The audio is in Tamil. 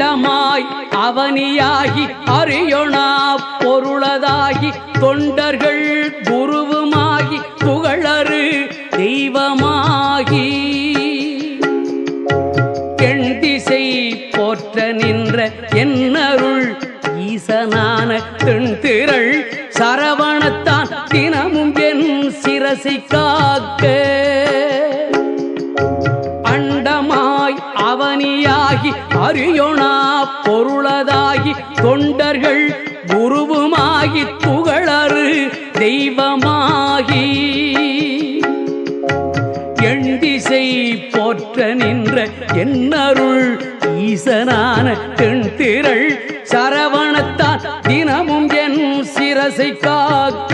அண்டமாய் அவனியாகி அறியொணா பொருளதாகி தொண்டர்கள் குருவுமாகி புகழறு தெய்வமாகி எண் திசை போற்ற நின்ற என்னருள் ஈசனான தென்திரள் சரவணத்தான் தினமும் என் சிரசை காக்க அண்டமாய் அவனியாகி அறியொணா பொருளதாகி தொண்டர்கள் குருவுமாகி புகழறு தெய்வமாகி எண் திசை போற்ற நின்ற என்னருள் ஈசனான தென்திரள் சரவணத்தான் தினமும் என் சிரசை காக்க